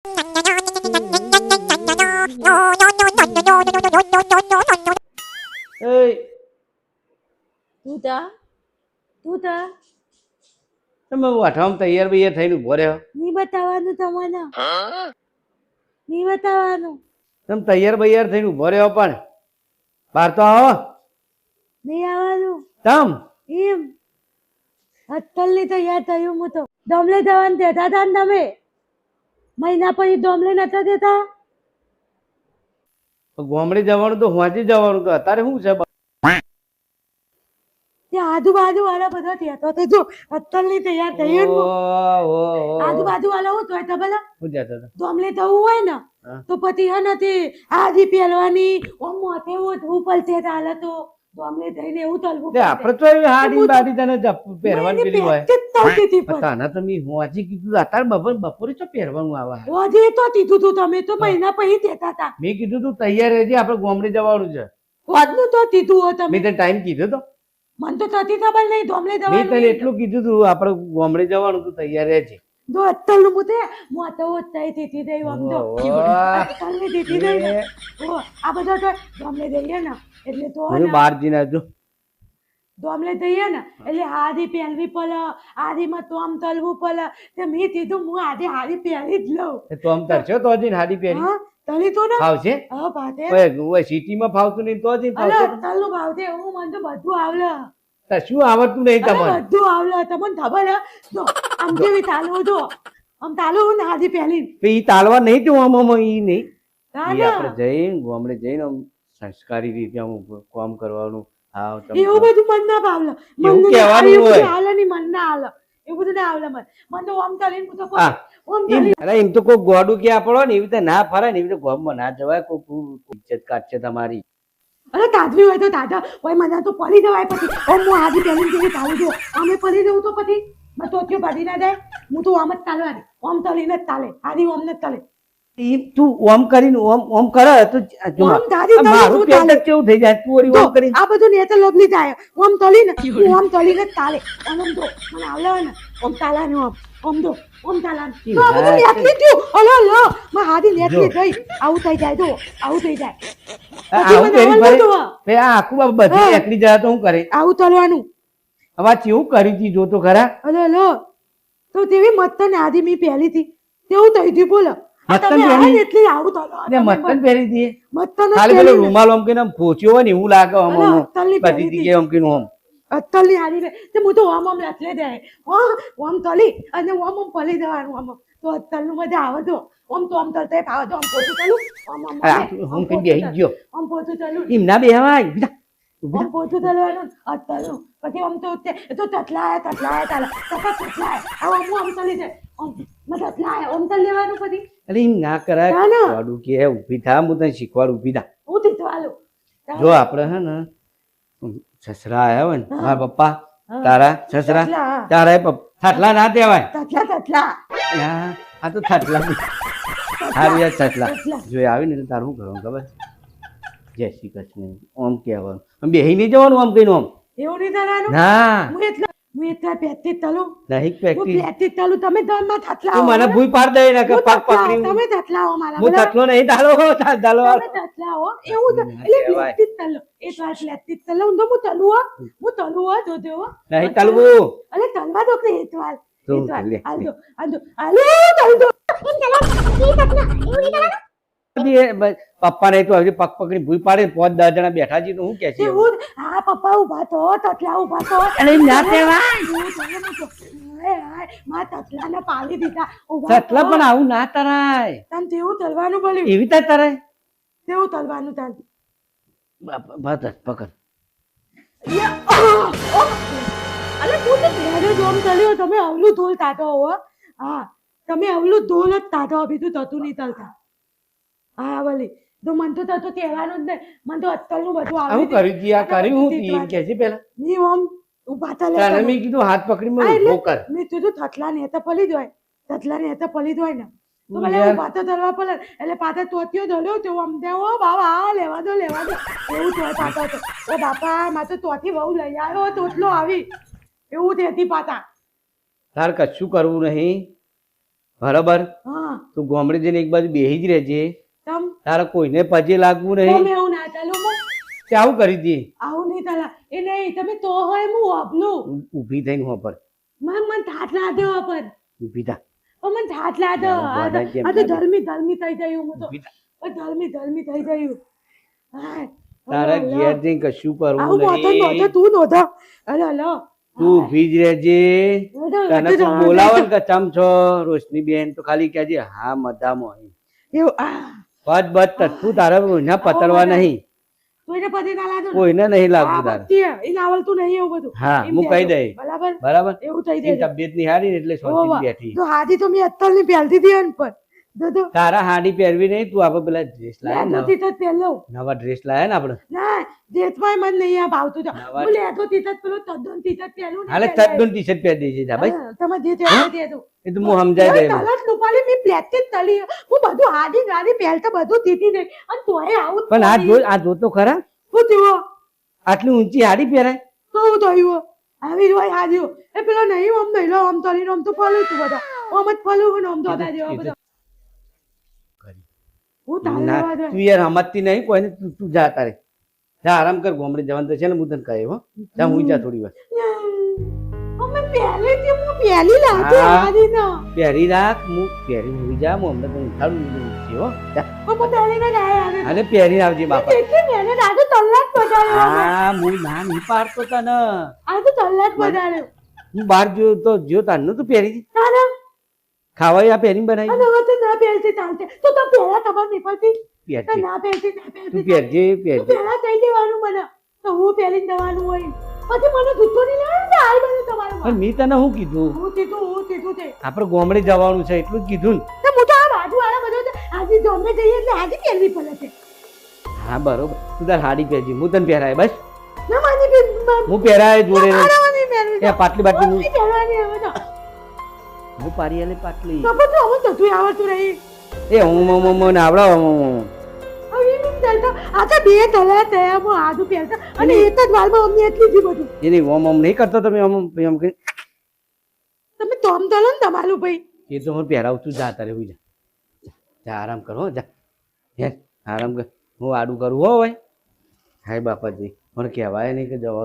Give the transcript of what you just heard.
તમે વાઠામાં તૈયાર બૈયાર થઈને ઉભો રહ્યો. નહીં બતાવવાનું તમને, નહીં બતાવવાનું. તમે તૈયાર બૈયાર થઈને ઉભો રહ્યો પણ બહાર તો આવો. નહીં આવવાનું. તમ એમ અત્તલની તૈયાર થયું હું તો. ડોમલે જવાનું દેતા હતા ને તમે, મહિના પછી ડોમલે નતા દેતા. ગોમડે જવાનું તો વાંચી જવાનું તો અત્યારે શું છે? ત્યાં આજુબાજુ વાળા બધા કહેતો હતો જો અત્તલની તૈયાર થયું ને. આજુબાજુ વાળા હું તોય તો બધા શું જતો હતો? ડોમલે જવું હોય ને તો પછી હે નથી આજી પહેરવાની ઓમ મોતે ઉપર છે ચાલે તો ડોમલે થઈને એવું ચાલવું. આપડે તો હાડી બાડી તને પહેરવાની પેલી હોય તાના તમે હોજી કીધું અત્યારે બપોરે તો પહેરવાનું આવે. હોજી તો કીધું તું તમે તો મહિના પછી દેતા હતા. મેં કીધું તું તૈયાર રહેજે આપણે ગોમડે જવાનું છે. હોજનું તો કીધું હો તમે. મેં તને ટાઈમ કીધો તો. મને તો થતી ખબર નહીં ડોમલે મેં જવાનું. તને એટલું કીધું તું આપણે ગોમડે જવાનું તું તૈયાર રહેજે. જો અત્તલનું મુતે મોતો ઉત્તાઈ દીધી દઈ આમ તો અત્તલની દીધી દઈ ને ઓ આ બધા તો ડોમલે દઈએ ને એટલે તો હું બહાર જઈને આવજો. ડોમલે દઈએ ને એટલે હાદી પહેરવી પડે, હાદીમાં તો આમ તલવું પડે. તે મેં કીધું હું આજે હાદી પહેરી જ લઉં. તો આમ તરશો તો જઈને હાડી પહેરી હા તલી તો ને ફાવશે. હા ભાતે ઓય સિટીમાં ફાવતું નહીં તો જઈને અલે ફાવશે. તલનું ભાવતે એવું મને તો બધું આવડે. તો શું આવડતું નહીં તમને? બધું આવડે તમને ખબર હે. જો આમ જેવી તાલવો જો આમ તાલવો ને હાદી પહેરી ઈ તાલવા નહીં તો આમ ઈ નહીં. ના ઈ ના આપણે જઈને ગોમડે જઈને આમ સંસ્કારી રીતે આમ કામ કરવાનું. હા એવું બધું મન ના ભાવલે. એવું કહેવાનું હોય. હાલે ની મન ના હાલે એવું બધું ના આવડે મને. મને તો ઓમ તાલીન હું તો હા. ઓમ તાલીન અરે એમ તો કોઈ ગોડું કે આપણો ને એવી રીતે ના ફરાય ને એવી રીતે ગોમમાં ના જવાય. કોઈ ઇજ્જત કાઢશે તમારી. અરે તાજવી હોય તો તાજા હોય મને તો પડી જવાય પછી ઓમ હું હાજી પહેરીને જેવી તાલું જો અમે પડી જવું તો પછી મેં તો ત્યો ભાજી ના જાય. હું તો ઓમ જ તાલવાની ઓમ તલીને જ તાલે હાદી ઓમ ને જ તાલે. ઈ તું ઓમ કરીને ઓમ કરે તો જો ઓમ દાદી તાલે મારું તું પેટ તાલે. જ કેવું થઈ જાય. તું વળી ઓમ કરીને આ બધું નેચર લોબલી જાય ઓમ તલીને હું ઓમ તલીને જ તાલે. ઓમ તો મને આવડે ને ઓમ તાલાનું ઓમ તો ઓમ તાલાનું તો આ બધું નેકલી ગયું. અલો લો માં હાદી નેકલી થઈ આવું થઈ જાય જો આવું થઈ જાય. આવું કરી ફરે બે આ આખું બધી એકલી જાય તો હું કરે? આવું તલવાનું હવે કેવું કરી હતી જો તો ખરા. અરે લો તો તેવી મત્તન આદી મી પહેલી હતી તેવું થઈ ગયું બોલો. મત્તન તમે પહેરી? એટલે આવું તલવા ને મત્તન પહેરી હતી મત્તન જ ખાલી પેલો પહેરી ને. રૂમાલ ઓમ કરીને આમ ફોચ્યો હોય ને એવું લાગે. આમ અલા, આમ અત્તલની બધી પહેરી જગ્યાએ ઓમ કરીને ઓમ અત્તલની હારી રે તે હું તો ઓમ ઓમ લટલે જાય ઓમ તલી અને ઓમ ઓમ પલી જવાનું ઓમ તો અત્તલનું મજા આવે તો ઓમ તો ઓમ તલતે ફાવે તો ઓમ પોતું તલું ઓમ ઓમ હું કઈ બેહી ગયો. ઓમ પોતું તલું એમ ના બેહવાય. બીજા ઓમ પોતું તલવાનું અત્તલનું પછી ઓમ તો તો તટલાય તાલે તપા તટલાય હવે ઓમ તલી જાય ઓમ મતલબ તટલાય ઓમ તલ લેવાનું પછી અરે એમ ના કરાય. ના, ના. શીખવાડું કે ઊભી થા હું તને શીખવાડું. ઊભી થા. હું તીતવાલું જો આપણે હે ને સસરા આયા હોય ને મારા પપ્પા તારા સસરા તટલા તારા થટલા ના દેવાય. તટલા આ તો થટલા સારું યાર થટલા થટલા. જો આવી ને એટલે તારું શું કરવાનું ખબર? જય શ્રી કૃષ્ણ ઓમ કહેવાનું. બેહી નહીં જવાનું આમ કઈ ઓમ એવું નહીં કરવાનું. ના હું એટલા પેટથી તલું નહીં હું પ્રેક્ટિસ. પેટથી તલું તમે ધનમાં થટલા તું મને ભૂઈ પાડ દે ને કે પગ પકડી તમે થટલા હો મારા હું બધા. થટલો નહીં ડાલો ડાલો તમે થટલા હો એવું જ એટલે પેટથી જ તલો એક વાર પેટથી જ તલો હું તો હું તલું હો જોજો હો નહીં તાલવું. અરે તલવા દો કે એક વાર તો એક વાર લે, આલજો તલ દો પપ્પા ને તો હજી પગ પકડી ભૂઈ પાડે 5-10 જણા બેઠા છે તો હું કે છે હું હા પપ્પા ઉભા તો તટલા ઉભા તો અરે એમ ના કહેવાય. માં તટલાને પાડી દીધા ઉભા થટલા પણ આવું ના તરાય. તન તેવું તલવાનું બોલ્યું એવી રીતે તરાય. તેવું તલવાનું તન બસ પકડ. અરે તું તો ઘરે જોમ તલ્યો તમે અવલું ધોલ તાતો હો હા તમે અવલું ધોલ જ તાતો બીજું થતું નહીં તલતા હા વળી તો મન તો થતું કહેવાનું જ નહીં મન તો અત્તલનું બધું આવું આવડી કરી દી આ કરી હું તી એમ કે છે પેલા ની ઓમ ઉભા તલે તારે મેં કીધું હાથ પકડી હા, મને એટલે ઉભો કર. મેં કીધું થટલા ને તો પલી જ હોય થટલા ને તો પલી જ હોય ને તો ભલે યાર. ઉભા તો તલવા પડે એટલે પાછા તોત્યો ધોલ્યો તો આમ દે ઓ બાબા લેવા દો એવું થાય પાછા તો ઓ બાપા માં તો તોથી બહુ લઈ આવ્યો તોટલો આવી એવું થતી પાછા તાર કશું કરવું નહીં બરાબર. હા તું ગોમડે જઈને એક બાજુ બેહી જ રહેજે. તમ તારે કોઈને પજે લાગવું તમે નહીં. એવું ના ચાલો મો તે આવું કરી દે. આવું નહીં તાલા એ નહીં તમે તો હોય હું વાપલું ઊભી થઈને હો પર મન થાક લાદે પર ઊભી થા. મન થાક લાદે ના, ગોડા જેમ આ તો લાગે. ધર્મી થઈ ગયું હું તો ઊભી થા. ધર્મી થઈ ગયું હા, તારા હલો, ઘેર જઈને કશું કરવું આવું મોથો નહીં. તું નોધો હલો હલો તું ઊભી જ રહેજે. તને તું બોલાવે ને કે ચમ છો રોશની બેન તો ખાલી કહેજે હા મજામાં. એવું બસ બસ તત્તું તારે કોઈને પતરવા નહીં. કોઈને પતિ ના લાદો કોઈને નહીં લાગતું તારે. એ આવડતું નહીં એવું બધું હા એમ હું કહી કહેજો. દઈ. બરાબર બરાબર. એવું થઈ એની જાય તબિયત ની હારી ને એટલે શાંતિથી બેઠી. તો હાજી તો મેં અત્તર ની પહેલતી હતી એન પર તો તારા હાડી પહેરવી નહીં. તું આપણે પેલા ડ્રેસ લાયા ને લેતો તીત પહેલો નવા ડ્રેસ લાયા ને આપણે. ના જેતમાં મને નહીં આ ભાવતું તો નવા- હું લેતો તીત પેલો તદ્દન તીત પહેલું હાલે તદ્દન ટી શર્ટ પહેરી દેજે જા ભાઈ. તમે જે તે દેતો એ તો હું સમજાય દે. તલત લુપાલી મી પ્લેટ તલી હું બધું હાડી ગાડી પહેલતા બધું દીધી નહીં અને તોય આવું પણ આ જો તો ખરા હું થયો આટલી ઊંચી હાડી પહેરાય. તો હું થયું આવી જ હોય હાજ્યો એ પેલો નહીં આમ નહીં આમ તલી આમ તો ફલું તું બધા આમ જ ફલું આમ તો હતા જેવા બધા હું તારે ના, લેવા દે તું યાર સમજતી નહીં કોઈને. તું જા તારે જા આરામ કર. ગોમડે જવાનું તો છે ને હું તને કહે હો. જા હું જા થોડી વાર અમે પહેલેથી હું પહેલી લાગે હા. હાડી ના પહેરી રાખ. હું પહેરી હોઈ જા. હું હમણાં તને ઉઠાડું છે હો. જા અમે પહેલી ના જાય આવે અને પહેરી આવજે બાપા. કેટલી મહેનત આજે કલાક બગાડ્યો અમે. હા હું ના નહીં પાડતો તને. આજે કલાક બગાડ્યો હું બહાર જોયો તો જો તારનું તું પહેરી હતી. તારા ખાવા આ પહેરીને બનાવી અને હવે તો ના પહેરતી ચાલશે તો તો પહેલા ખબર નહીં પડતી તો પહેરજે. ના પહેરતી તું પહેરજે તો પહેરજે. પહેલા કહી દેવાનું મને તો હું પહેરીને જવાનું હોય પછી મને જૂઠો નહીં લેવાનું ને હાલ બધું તમારું પણ મેં તને શું કીધું? હું કીધું તે આપણે ગોમડે જવાનું છે એટલું જ કીધું ને. તો હું તો આ બાજુ વાળા બધો આજે જમે જઈએ એટલે આજે પહેરવી પડે છે હા બરોબર. તું તાર હાડી પહેરજે. હું તને પહેરાય બસ. ના માની હું પહેરાય જોડે મારવાની પહેરવી એ પાટલી બાટલી હું નહીં પહેરવાની હવે તો હું પારી આલે પાટલી. તો પછી હવે જતું આવડતું રહી એ હું આવડા હવે એમ ચાલતો આ તો બે તલા તયા હું આજુ પહેરતા અને એક જ વાળમાં અમને એટલી જ બધું એની ઓમ નહીં કરતો તમે ઓમ કરી. તમે તોમ તલો ને તમારું ભાઈ એ તો હું પહેરાવું. તું જા તારે હોઈ જા. જા આરામ કરો જા. યાર આરામ કર. હું આડું કરું હો ભાઈ. હાય બાપાજી મને કહેવાય નહીં કે જવા